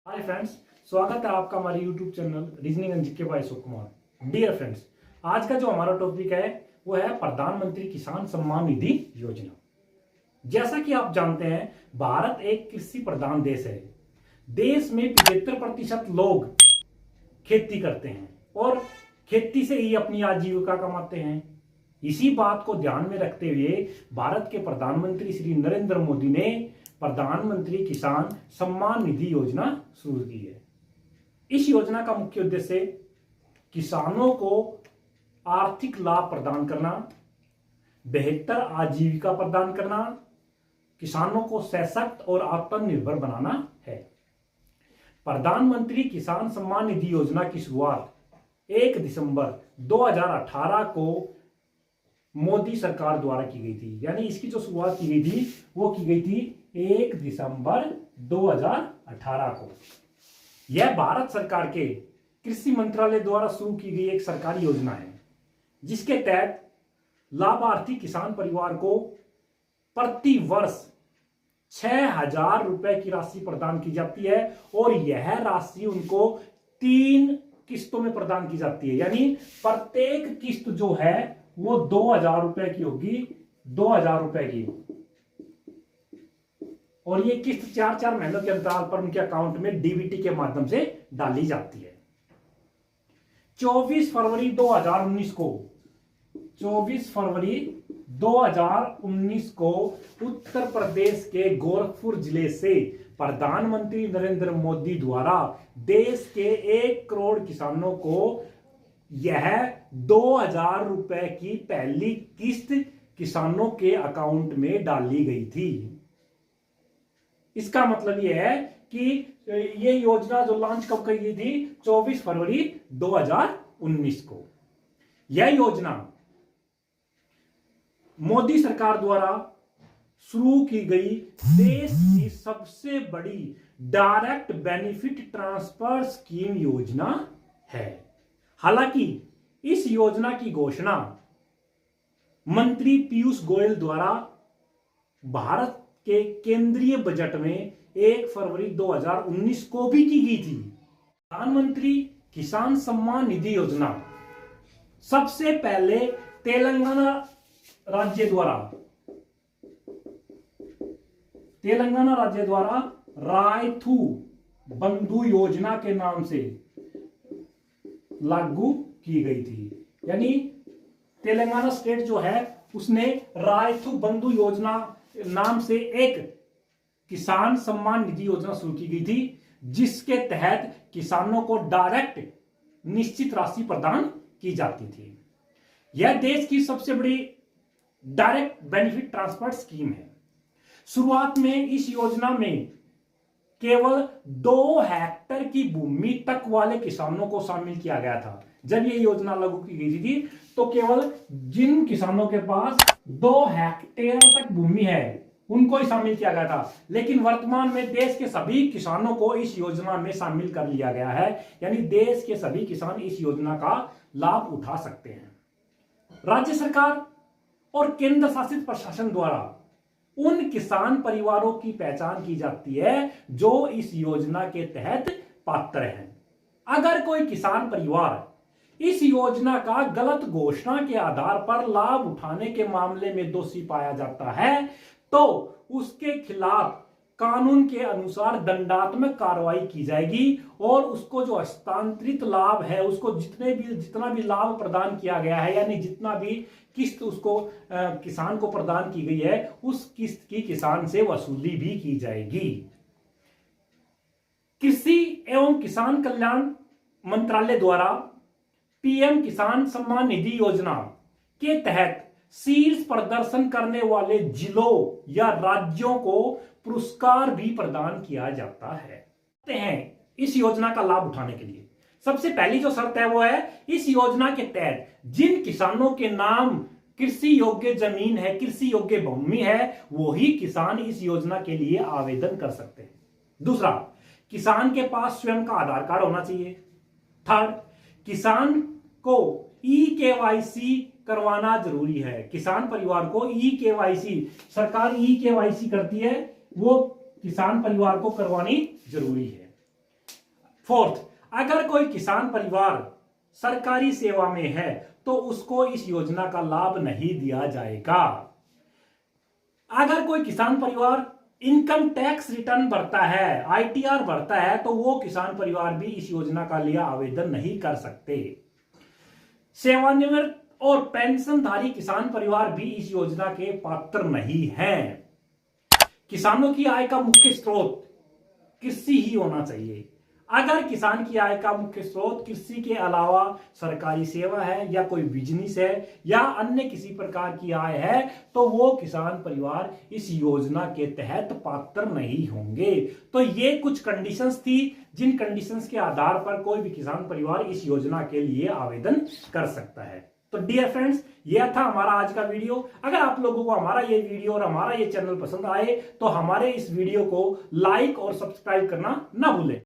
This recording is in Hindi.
हाय फ्रेंड्स, स्वागत है आपका हमारे YouTube channel reasoning and GK by Ashok Kumar. Dear friends, आज का जो हमारा टॉपिक है वो है प्रधानमंत्री किसान सम्मान निधि योजना। जैसा कि आप जानते हैं, भारत एक कृषि प्रधान देश है। देश में 75% लोग खेती करते हैं और खेती से ही अपनी आजीविका कमाते हैं। इसी बात को ध्यान में रखते हुए भारत के प्रधानमंत्री श्री नरेंद्र मोदी ने प्रधानमंत्री किसान सम्मान निधि योजना शुरू की है। इस योजना का मुख्य उद्देश्य किसानों को आर्थिक लाभ प्रदान करना, बेहतर आजीविका प्रदान करना, किसानों को सशक्त और आत्मनिर्भर बनाना है। प्रधानमंत्री किसान सम्मान निधि योजना की शुरुआत 1 दिसंबर 2018 को मोदी सरकार द्वारा की गई थी। यानी इसकी जो शुरुआत की गई थी वो की गई थी 1 दिसंबर 2018 को। यह भारत सरकार के कृषि मंत्रालय द्वारा शुरू की गई एक सरकारी योजना है, जिसके तहत लाभार्थी किसान परिवार को प्रति वर्ष 6,000 रुपए की राशि प्रदान की जाती है और यह राशि उनको 3 किस्तों में प्रदान की जाती है। यानी प्रत्येक किस्त जो है वो 2,000 रुपए की होगी, 2,000 रुपए की। और ये किस्त 4-4 महीनों के अंतराल पर उनके अकाउंट में डीबीटी के माध्यम से डाली जाती है। 24 फरवरी 2019 को उत्तर प्रदेश के गोरखपुर जिले से प्रधानमंत्री नरेंद्र मोदी द्वारा देश के 1 करोड़ किसानों को यह 2,000 रुपए की पहली किस्त किसानों के अकाउंट में डाली गई थी। इसका मतलब यह है कि ये योजना जो लॉन्च कब की गई थी? 24 फरवरी 2019 को। यह योजना मोदी सरकार द्वारा शुरू की गई देश की सबसे बड़ी डायरेक्ट बेनिफिट ट्रांसफर स्कीम योजना है। हालांकि इस योजना की घोषणा मंत्री पीयूष गोयल द्वारा भारत के केंद्रीय बजट में 1 फरवरी 2019 को भी की गई थी। प्रधानमंत्री किसान सम्मान निधि योजना सबसे पहले तेलंगाना राज्य द्वारा रायथू बंधु योजना के नाम से लागू की गई थी। यानी तेलंगाना स्टेट जो है उसने रायथू बंधु योजना नाम से एक किसान सम्मान निधि योजना शुरू की गई थी, जिसके तहत किसानों को डायरेक्ट निश्चित राशि प्रदान की जाती थी। यह देश की सबसे बड़ी डायरेक्ट बेनिफिट ट्रांसफर स्कीम है। शुरुआत में इस योजना में केवल 2 हेक्टेयर की भूमि तक वाले किसानों को शामिल किया गया था। जब यह योजना लागू की गई थी तो केवल जिन किसानों के पास 2 हेक्टेयर तक भूमि है उनको ही शामिल किया गया था। लेकिन वर्तमान में देश के सभी किसानों को इस योजना में शामिल कर लिया गया है। यानी देश के सभी किसान इस योजना का लाभ उठा सकते हैं। राज्य सरकार और केंद्र शासित प्रशासन द्वारा उन किसान परिवारों की पहचान की जाती है जो इस योजना के तहत पात्र हैं। अगर कोई किसान परिवार इस योजना का गलत घोषणा के आधार पर लाभ उठाने के मामले में दोषी पाया जाता है तो उसके खिलाफ कानून के अनुसार दंडात्मक कार्रवाई की जाएगी और उसको जो हस्तांतरित लाभ है, उसको जितना भी लाभ प्रदान किया गया है, यानी जितना भी किस्त उसको किसान को प्रदान की गई है, उस किस्त की किसान से वसूली भी की जाएगी। कृषि एवं किसान कल्याण मंत्रालय द्वारा पीएम किसान सम्मान निधि योजना के तहत शीर्ष प्रदर्शन करने वाले जिलों या राज्यों को पुरस्कार भी प्रदान किया जाता है। इस योजना का लाभ उठाने के लिए सबसे पहली जो शर्त है वो है, इस योजना के तहत जिन किसानों के नाम कृषि योग्य जमीन है, कृषि योग्य भूमि है, वो ही किसान इस योजना के लिए आवेदन कर सकते हैं। दूसरा, किसान के पास स्वयं का आधार कार्ड होना चाहिए। थर्ड, किसान को ई-केवाईसी करवाना जरूरी है। किसान परिवार को ई-केवाईसी, सरकार ई-केवाईसी करती है, वो किसान परिवार को करवानी जरूरी है। फोर्थ, अगर कोई किसान परिवार सरकारी सेवा में है तो उसको इस योजना का लाभ नहीं दिया जाएगा। अगर कोई किसान परिवार इनकम टैक्स रिटर्न भरता है, आईटीआर भरता है, तो वो किसान परिवार भी इस योजना का लिए आवेदन नहीं कर सकते। सेवानिवृत्त और पेंशनधारी किसान परिवार भी इस योजना के पात्र नहीं हैं। किसानों की आय का मुख्य स्रोत कृषि ही होना चाहिए। अगर किसान की आय का मुख्य स्रोत कृषि के अलावा सरकारी सेवा है या कोई बिजनेस है या अन्य किसी प्रकार की आय है तो वो किसान परिवार इस योजना के तहत पात्र नहीं होंगे। तो ये कुछ कंडीशंस थी जिन कंडीशंस के आधार पर कोई भी किसान परिवार इस योजना के लिए आवेदन कर सकता है। तो डियर फ्रेंड्स, यह था हमारा आज का वीडियो। अगर आप लोगों को हमारा ये वीडियो और हमारा ये चैनल पसंद आए तो हमारे इस वीडियो को लाइक और सब्सक्राइब करना ना भूलें।